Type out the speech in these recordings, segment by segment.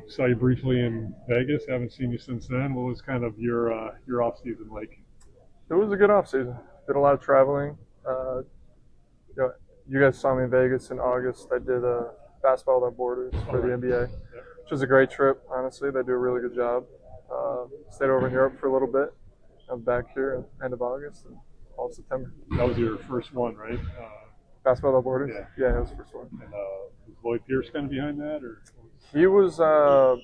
Saw you briefly in Vegas. Haven't seen you since then. What was kind of your off season like? It was a good off season. Did a lot of traveling. Uh, you, know, you guys saw me in Vegas in August. I did basketball without borders for the NBA, which was a great trip. Honestly, they do a really good job. Stayed over in Europe for a little bit. I'm back here at the end of August and all of September. That was your first one, right? Basketball without borders. Yeah. Yeah, it was the first one. And was Lloyd Pierce kind of behind that, or? He was. I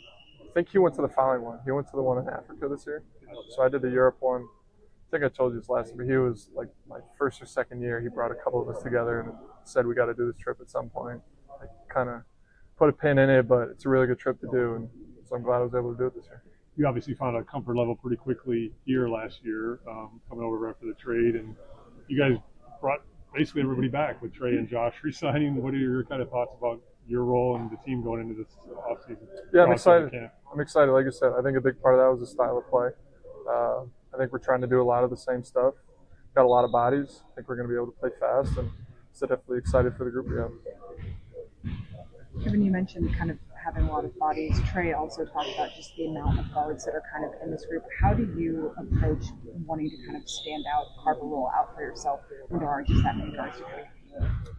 think he went to the following one. He went to the one in Africa this year. So I did the Europe one. I think I told you this last year, but he was like my first or second year. He brought a couple of us together and said we got to do this trip at some point. I kind of put a pin in it, but it's a really good trip to do, and so I'm glad I was able to do it this year. You obviously found a comfort level pretty quickly here last year, coming over right after the trade, and you guys brought basically everybody back with Trey and Josh resigning. What are your kind of thoughts about your role and the team going into this offseason? Yeah, I'm excited. I'm excited. Like I said, I think a big part of that was the style of play. I think we're trying to do a lot of the same stuff. Got a lot of bodies. I think we're going to be able to play fast, and so definitely excited for the group we have. Kevin, you mentioned kind of having a lot of bodies. Trey also talked about just the amount of guards that are kind of in this group. How do you approach wanting to kind of stand out, carve a role out for yourself when there aren't just that many guards?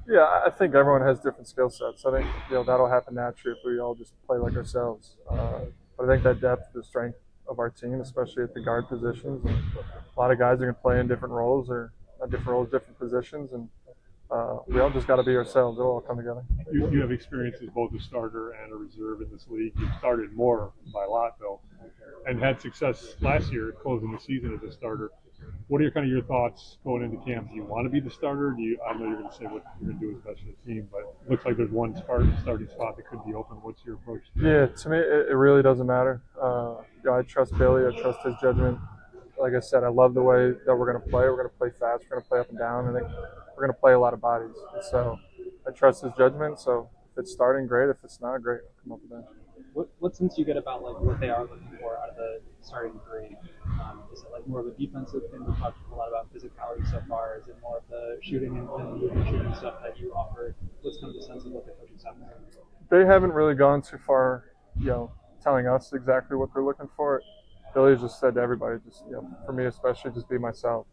Yeah, I think everyone has different skill sets. I think that'll happen naturally if we all just play like ourselves. But I think that depth is the strength of our team, especially at the guard positions. And a lot of guys are going to play in different roles, or not different roles, different positions, and we all just got to be ourselves. It'll all come together. You have experience as both a starter and a reserve in this league. You started more by a lot, though, and had success last year closing the season as a starter. What are your thoughts going into camp? Do you want to be the starter? I know you're going to say what you're going to do as best for the team, but it looks like there's one starting spot that could be open. What's your approach? Yeah, to me, it really doesn't matter. I trust Billy. I trust his judgment. Like I said, I love the way that we're going to play. We're going to play fast. We're going to play up and down. I think we're going to play a lot of bodies. And so I trust his judgment. So if it's starting, great. If it's not, great. I'll come off the bench. What sense you get about like what they are looking for out of the starting three? Is it like more of a defensive thing? We've talked a lot about physicality so far. Is it more of the shooting and shooting stuff that you offer? What's kind of the sense of what the coaches have there? They haven't really gone too far, telling us exactly what they're looking for. Billy just said to everybody, just for me especially, just be myself.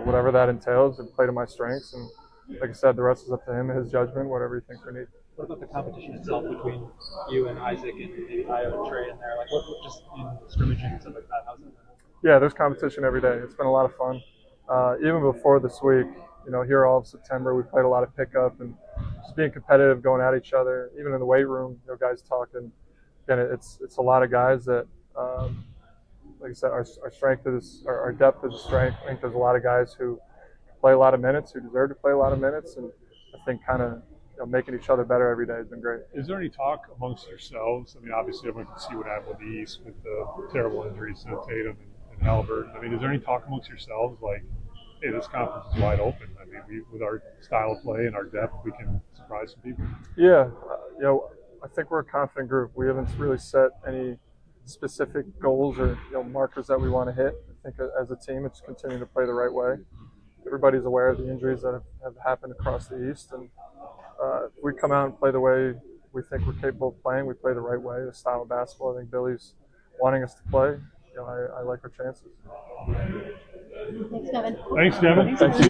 Whatever that entails, and play to my strengths. And like I said, the rest is up to him, his judgment, whatever he thinks we need. What about the competition itself between you and Isaac and maybe Io and Trey in there? Like, what just in scrimmaging and stuff like that? How's it? Yeah, there's competition every day. It's been a lot of fun. Even before this week, here all of September, we played a lot of pickup and just being competitive, going at each other. Even in the weight room, guys talking. Again, it's a lot of guys that, like I said, our strength is our depth is a strength. I think there's a lot of guys who play a lot of minutes, who deserve to play a lot of minutes, and I think kind of making each other better every day has been great. Is there any talk amongst yourselves? I mean, obviously everyone can see what happened with the East with the terrible injuries to Tatum and Halliburton. I mean, is there any talk amongst yourselves like, hey, this conference is wide open? I mean, with our style of play and our depth, we can surprise some people. Yeah, I think we're a confident group. We haven't really set any specific goals or markers that we want to hit. I think as a team, it's continuing to play the right way. Everybody's aware of the injuries that have happened across the East, and if we come out and play the way we think we're capable of playing, we play the right way, the style of basketball I think Billy's wanting us to play. I like our chances. Thanks, Kevin. Thanks, Kevin. Thank you.